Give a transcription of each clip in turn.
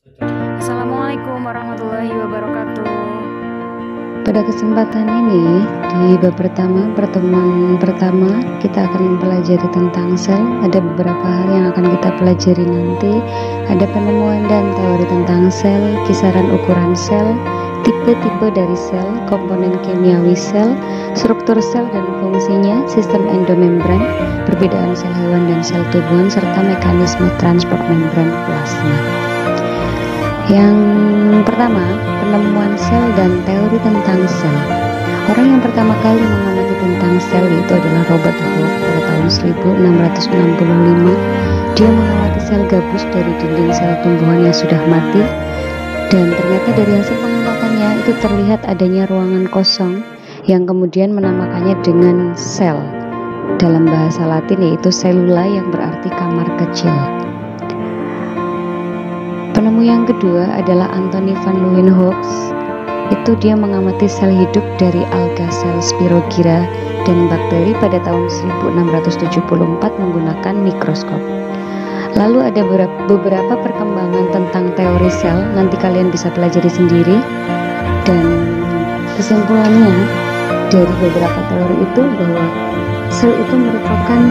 Assalamualaikum warahmatullahi wabarakatuh. Pada kesempatan ini, di bab pertemuan pertama, kita akan mempelajari tentang sel. Ada beberapa hal yang akan kita pelajari nanti. Ada penemuan dan teori tentang sel, kisaran ukuran sel, tipe-tipe dari sel, komponen kimiawi sel, struktur sel dan fungsinya, sistem endomembran, perbedaan sel hewan dan sel tumbuhan, serta mekanisme transport membran plasma. Yang pertama, penemuan sel dan teori tentang sel. Orang yang pertama kali mengamati tentang sel itu adalah Robert Hooke pada tahun 1665. Dia mengamati sel gabus dari dinding sel tumbuhan yang sudah mati, dan ternyata dari hasil pengamatannya itu terlihat adanya ruangan kosong yang kemudian menamakannya dengan sel. Dalam bahasa Latin yaitu cellula, yang berarti kamar kecil. Penemu yang kedua adalah Anthony van Leeuwenhoek. Itu dia mengamati sel hidup dari alga, sel Spirogyra dan bakteri pada tahun 1674 menggunakan mikroskop. Lalu ada beberapa perkembangan tentang teori sel, nanti kalian bisa pelajari sendiri. Dan kesimpulannya dari beberapa teori itu bahwa sel itu merupakan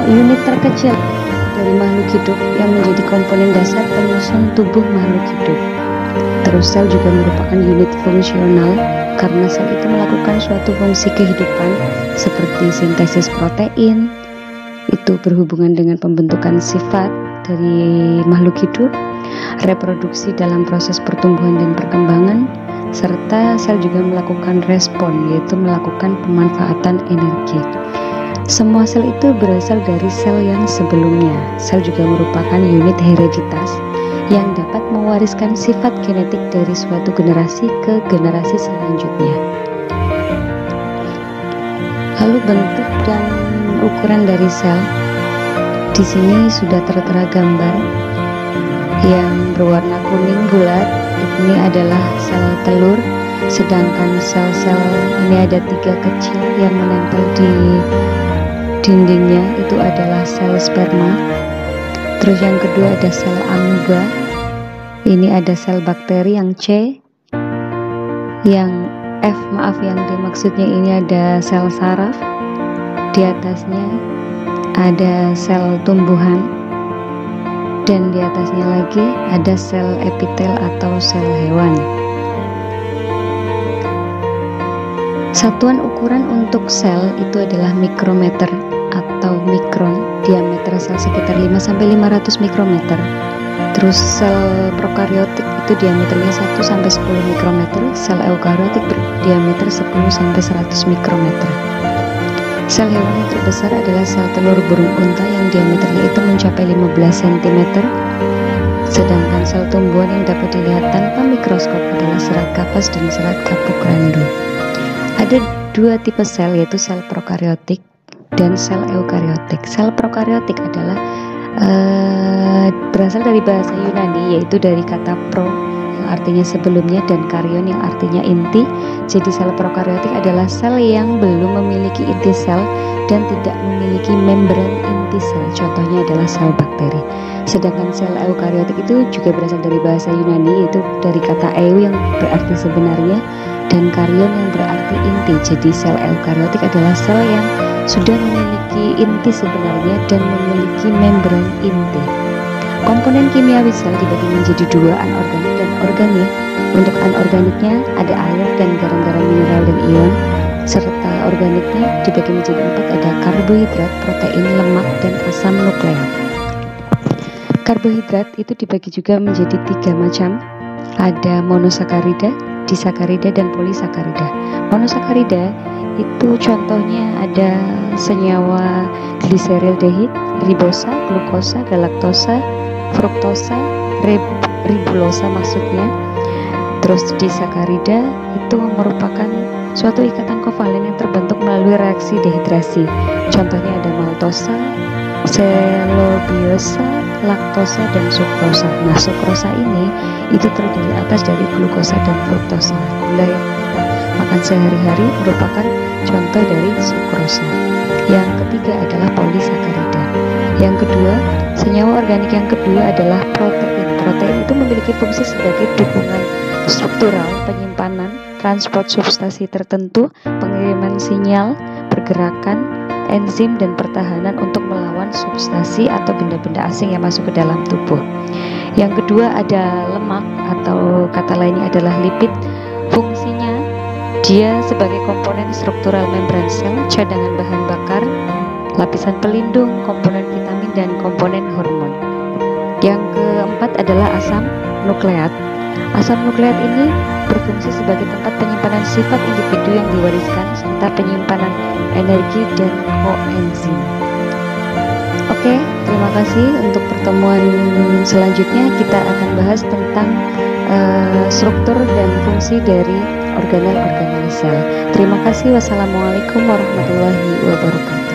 unit terkecil dari makhluk hidup yang menjadi komponen dasar penyusun tubuh makhluk hidup. Terus sel juga merupakan unit fungsional karena sel itu melakukan suatu fungsi kehidupan seperti sintesis protein, itu berhubungan dengan pembentukan sifat dari makhluk hidup, reproduksi dalam proses pertumbuhan dan perkembangan, serta sel juga melakukan respon, yaitu melakukan pemanfaatan energi. Semua sel itu berasal dari sel yang sebelumnya. Sel juga merupakan unit hereditas yang dapat mewariskan sifat genetik dari suatu generasi ke generasi selanjutnya. Lalu bentuk dan ukuran dari sel. Di sini sudah tertera gambar yang berwarna kuning bulat. Ini adalah sel telur, sedangkan sel-sel ini ada 3 kecil yang menempel di dindingnya, itu adalah sel sperma. Terus yang kedua ada sel amoeba, ini ada sel bakteri yang C. Yang yang D maksudnya ini ada sel saraf. Di atasnya ada sel tumbuhan, dan di atasnya lagi ada sel epitel atau sel hewan. Satuan ukuran untuk sel itu adalah mikrometer atau mikron. Diameter sel sekitar 5-500 mikrometer. Terus sel prokariotik itu diameternya 1-10 mikrometer. Sel eukariotik berdiameter 10-100 mikrometer. Sel hewan yang terbesar adalah sel telur burung unta yang diameternya itu mencapai 15 cm. Sedangkan sel tumbuhan yang dapat dilihat tanpa mikroskop adalah serat kapas dan serat kapuk randu. Ada 2 tipe sel, yaitu sel prokariotik dan sel eukariotik. Sel prokariotik adalah berasal dari bahasa Yunani, yaitu dari kata pro yang artinya sebelumnya dan karyon yang artinya inti. Jadi sel prokariotik adalah sel yang belum memiliki inti sel dan tidak memiliki membran inti sel. Contohnya adalah sel bakteri. Sedangkan sel eukariotik itu juga berasal dari bahasa Yunani, yaitu dari kata eu yang berarti sebenarnya dan karyon yang berarti inti. Jadi sel eukariotik adalah sel yang sudah memiliki inti sebenarnya dan memiliki membran inti. Komponen kimiawi sel dibagi menjadi 2, anorganik dan organik. Untuk anorganiknya ada air dan garam-garam mineral dan ion, serta organiknya dibagi menjadi 4, ada karbohidrat, protein, lemak, dan asam nukleat. Karbohidrat itu dibagi juga menjadi 3 macam. Ada monosakarida, disakarida, dan polisakarida. Monosakarida itu contohnya ada senyawa gliserildehid, ribosa, glukosa, galaktosa, fruktosa, ribulosa maksudnya. Terus disakarida itu merupakan suatu ikatan kovalen yang terbentuk melalui reaksi dehidrasi. Contohnya ada maltosa, selobiosa, laktosa, dan sukrosa. Nah, sukrosa ini itu terdiri atas dari glukosa dan fruktosa. Gula yang kita makan sehari-hari merupakan contoh dari sukrosa. Yang ketiga adalah polisakarida. Yang kedua, senyawa organik yang kedua adalah protein. protein itu memiliki fungsi sebagai dukungan struktural, penyimpanan, transport substansi tertentu, pengiriman sinyal, pergerakan, enzim, dan pertahanan untuk melawan substansi atau benda-benda asing yang masuk ke dalam tubuh. Yang kedua ada lemak, atau kata lainnya adalah lipid. Fungsinya dia sebagai komponen struktural membran sel, cadangan bahan bakar, lapisan pelindung, komponen vitamin, dan komponen hormon. Yang keempat adalah asam nukleat. Asam nukleat ini berfungsi sebagai tempat penyimpanan sifat individu yang diwariskan serta penyimpanan energi dan koenzim. Oke, terima kasih. Untuk pertemuan selanjutnya kita akan bahas tentang struktur dan fungsi dari organel-organel sel. Terima kasih. Wassalamualaikum warahmatullahi wabarakatuh.